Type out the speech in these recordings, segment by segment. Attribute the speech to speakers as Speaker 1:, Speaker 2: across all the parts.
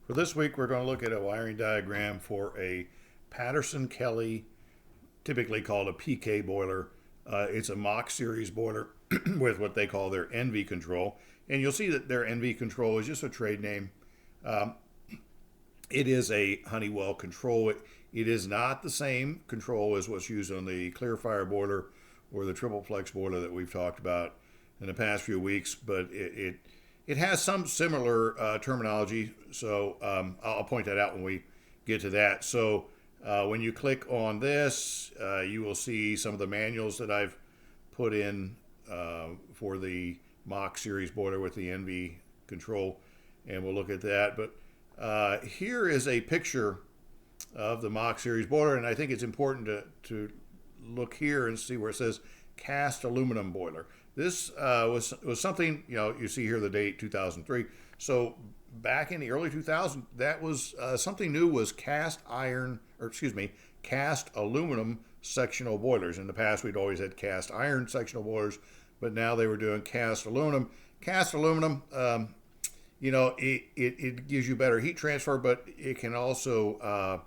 Speaker 1: For this week, we're going to look at a wiring diagram for a Patterson-Kelly, typically called a PK boiler. It's a MACH series boiler with what they call their ENVI control. And you'll see that their ENVI control is just a trade name. It is a Honeywell control. It is not the same control as what's used on the Clearfire boiler or the triple flex boiler that we've talked about in the past few weeks, but it has some similar terminology, so I'll point that out when we get to that. So when you click on this, you will see some of the manuals that I've put in for the MACH series boiler with the ENVI control, and we'll look at that. But here is a picture of the MACH series boiler, and I think it's important to look here and see where it says cast aluminum boiler. This was something, you see here the date 2003. So back in the early 2000s, that was something new, was cast aluminum sectional boilers. In the past, we'd always had cast iron sectional boilers, but now they were doing cast aluminum. Cast aluminum, it gives you better heat transfer, but it can also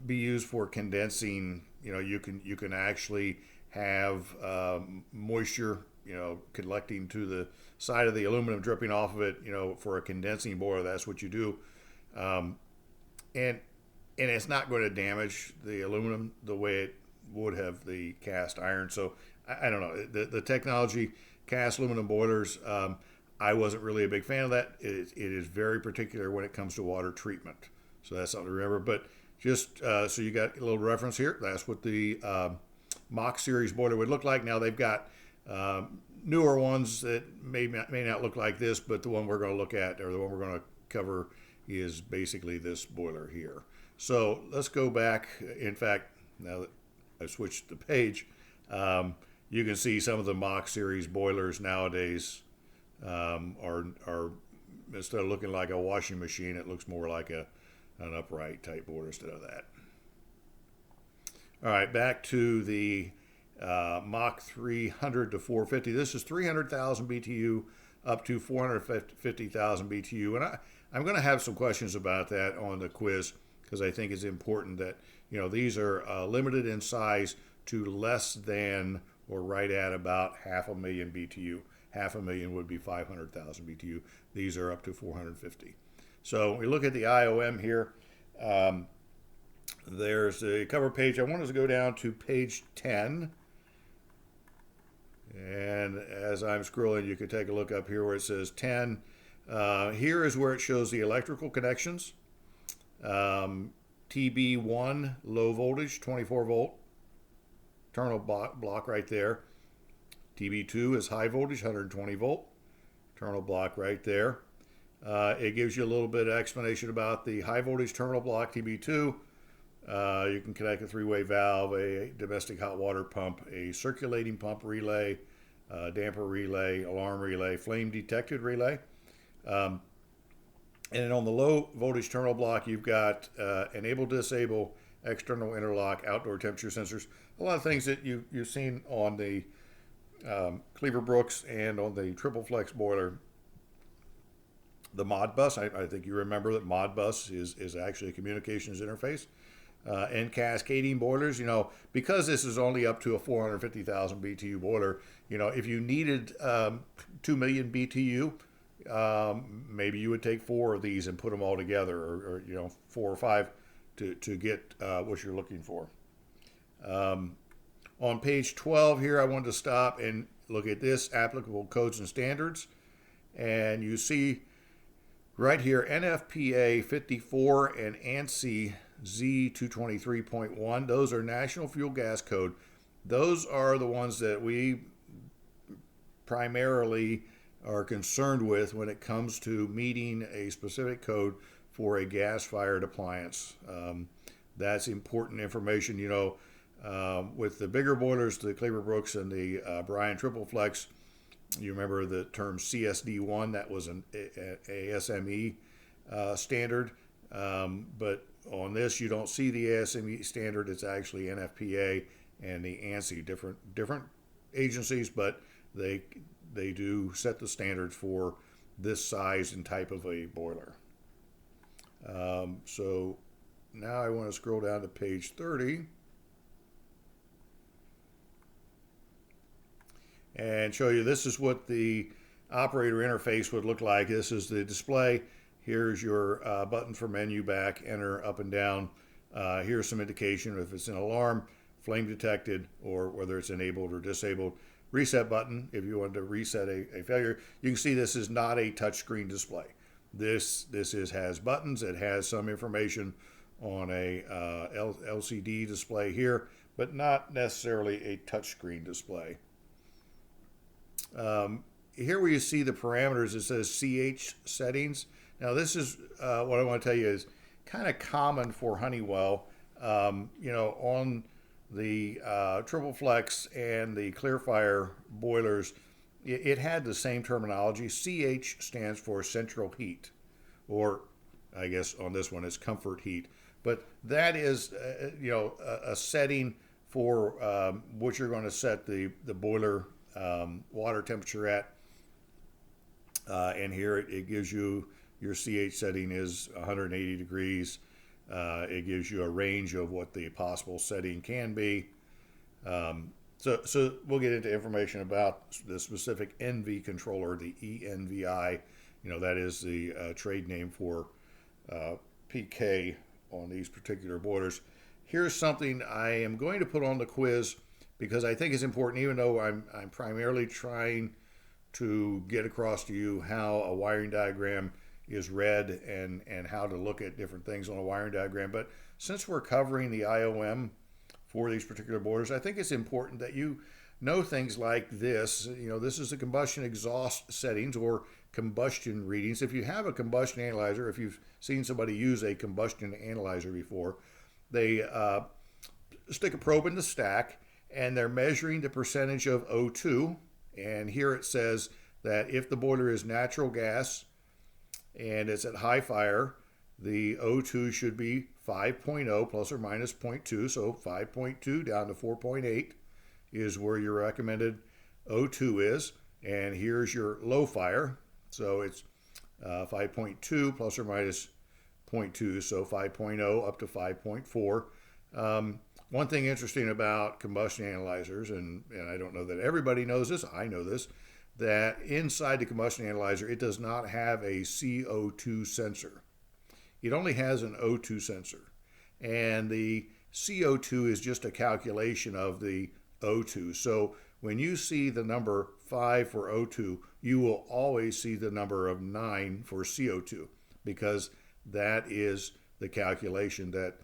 Speaker 1: be used for condensing. You can actually have moisture, collecting to the side of the aluminum, dripping off of it, for a condensing boiler. That's what you do. And it's not going to damage the aluminum the way it would have the cast iron. So I don't know. The technology, cast aluminum boilers, I wasn't really a big fan of that. It is very particular when it comes to water treatment. So that's something to remember. But just so you got a little reference here, that's what the MACH series boiler would look like. Now they've got newer ones that may not look like this, but the one we're going to look at, or the one we're going to cover, is basically this boiler here. So let's go back. In fact, now that I've switched the page, you can see some of the MACH series boilers nowadays are instead of looking like a washing machine, it looks more like an upright type boiler instead of that. All right, back to the MACH 300 to 450. This is 300,000 BTU up to 450,000 BTU. And I'm going to have some questions about that on the quiz, because I think it's important that, these are limited in size to less than or right at about 500,000 BTU. 500,000 would be 500,000 BTU. These are up to 450. So we look at the IOM here. There's a cover page. I want us to go down to page 10. And as I'm scrolling, you can take a look up here where it says 10. Here is where it shows the electrical connections. TB1, low voltage, 24 volt. Terminal block right there. TB2 is high voltage, 120 volt. Terminal block right there. It gives you a little bit of explanation about the high voltage terminal block, TB2. You can connect a three-way valve, a domestic hot water pump, a circulating pump relay, damper relay, alarm relay, flame detected relay. And then on the low voltage terminal block, you've got enable, disable, external interlock, outdoor temperature sensors. A lot of things that you've seen on the Cleaver Brooks and on the triple flex boiler. The Modbus, I think you remember that Modbus is actually a communications interface. And cascading boilers, because this is only up to a 450,000 BTU boiler, if you needed 2 million BTU, maybe you would take 4 of these and put them all together, or 4 or 5 to get what you're looking for. On page 12 here, I wanted to stop and look at this, applicable codes and standards. And you see right here, NFPA 54 and ANSI Z223.1. Those are National Fuel Gas Code. Those are the ones that we primarily are concerned with when it comes to meeting a specific code for a gas-fired appliance. That's important information. With the bigger boilers, the Cleaver Brooks and the Bryan Triple Flex, you remember the term CSD1, that was an ASME standard. But on this, you don't see the ASME standard. It's actually NFPA and the ANSI, different agencies, but they do set the standards for this size and type of a boiler. So now I want to scroll down to page 30 and show you this is what the operator interface would look like. This is the display. Here's your button for menu, back, enter, up and down. Here's some indication if it's an alarm, flame detected, or whether it's enabled or disabled. Reset button if you want to reset a failure. You can see this is not a touchscreen display. This has buttons. It has some information on a LCD display here, but not necessarily a touchscreen display. Here where you see the parameters, it says CH settings. Now this is what I want to tell you is kind of common for Honeywell. On the Triple Flex and the Clearfire boilers, it had the same terminology. CH stands for central heat, or I guess on this one it's comfort heat. But that is, a setting for what you're going to set the boiler water temperature at. And here it gives you your CH setting is 180 degrees. It gives you a range of what the possible setting can be. So we'll get into information about the specific ENVI controller, the ENVI. That is the trade name for PK on these particular boilers. Here's something I am going to put on the quiz because I think it's important, even though I'm primarily trying to get across to you how a wiring diagram is read and how to look at different things on a wiring diagram. But since we're covering the IOM for these particular boilers, I think it's important that you know things like this. This is the combustion exhaust settings or combustion readings. If you have a combustion analyzer, if you've seen somebody use a combustion analyzer before, they stick a probe in the stack and they're measuring the percentage of O2. And here it says that if the boiler is natural gas and it's at high fire, the O2 should be 5.0 plus or minus 0.2. So 5.2 down to 4.8 is where your recommended O2 is. And here's your low fire. So it's 5.2 plus or minus 0.2. So 5.0 up to 5.4. One thing interesting about combustion analyzers, and I don't know that everybody knows this, I know this, that inside the combustion analyzer, it does not have a CO2 sensor. It only has an O2 sensor. And the CO2 is just a calculation of the O2. So when you see the number 5 for O2, you will always see the number of 9 for CO2 because that is the calculation that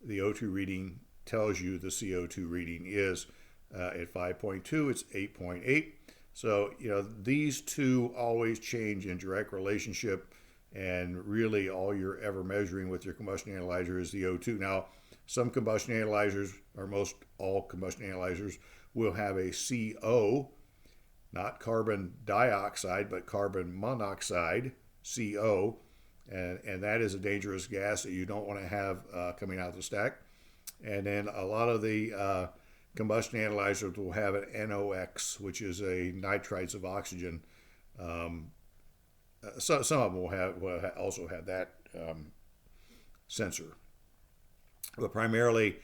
Speaker 1: the O2 reading tells you the CO2 reading is. At 5.2, it's 8.8. So, these two always change in direct relationship, and really all you're ever measuring with your combustion analyzer is the O2. Now, some combustion analyzers, or most all combustion analyzers, will have a CO, not carbon dioxide, but carbon monoxide, CO, and that is a dangerous gas that you don't want to have coming out of the stack. And then a lot of the combustion analyzers will have an NOx, which is a nitrites of oxygen. Some of them will also have that sensor. But primarily,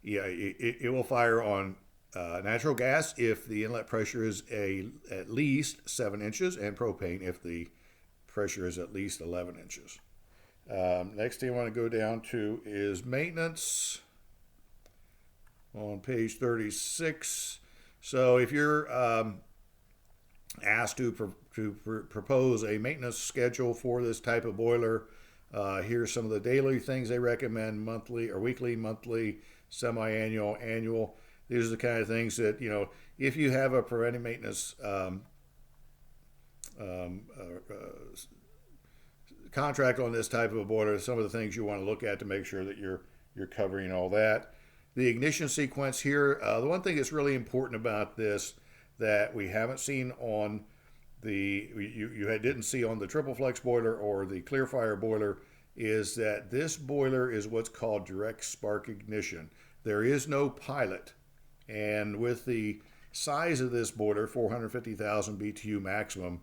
Speaker 1: it will fire on natural gas if the inlet pressure is at least 7 inches, and propane if the pressure is at least 11 inches. Next thing I want to go down to is maintenance on page 36. So if you're asked to propose a maintenance schedule for this type of boiler, here's some of the daily things they recommend: monthly or weekly, monthly, semi-annual, annual. These are the kind of things that, if you have a preventive maintenance contract on this type of a boiler, some of the things you want to look at to make sure that you're covering all that. The ignition sequence here, the one thing that's really important about this that we haven't seen on you didn't see on the Triple Flex boiler or the Clearfire boiler, is that this boiler is what's called direct spark ignition. There is no pilot, and with the size of this boiler, 450,000 BTU maximum,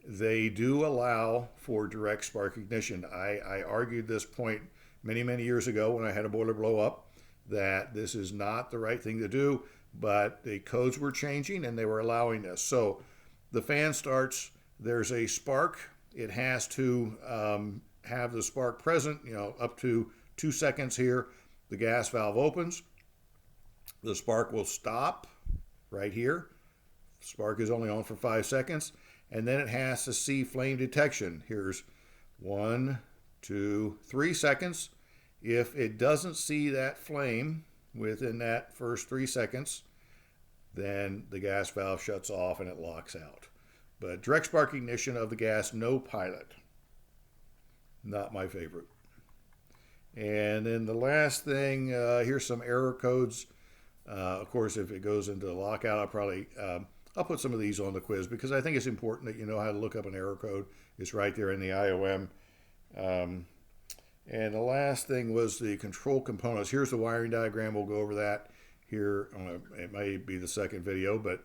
Speaker 1: they do allow for direct spark ignition. I argued this point many years ago when I had a boiler blow up, that this is not the right thing to do, but the codes were changing and they were allowing this. So the fan starts, there's a spark. It has to have the spark present, up to 2 seconds here. The gas valve opens. The spark will stop right here. Spark is only on for 5 seconds. And then it has to see flame detection. Here's 1, 2, 3 seconds. If it doesn't see that flame within that first 3 seconds, then the gas valve shuts off and it locks out. But direct spark ignition of the gas, no pilot. Not my favorite. And then the last thing, here's some error codes. Of course, if it goes into the lockout, I'll put some of these on the quiz because I think it's important that you know how to look up an error code. It's right there in the IOM. And the last thing was the control components. Here's the wiring diagram. We'll go over that here. It may be the second video, but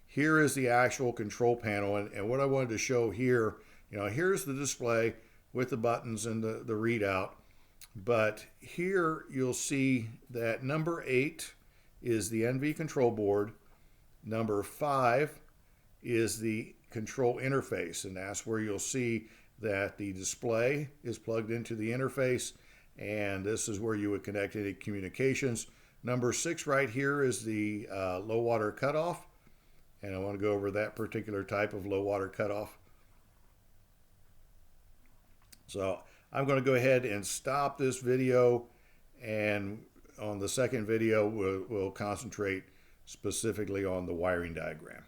Speaker 1: here is the actual control panel. And what I wanted to show here, here's the display with the buttons and the readout. But here you'll see that number 8 is the ENVI control board. Number 5 is the control interface, and that's where you'll see that the display is plugged into the interface, and this is where you would connect any communications. Number 6 right here is the low water cutoff, and I want to go over that particular type of low water cutoff. So I'm going to go ahead and stop this video, and on the second video we'll concentrate specifically on the wiring diagram.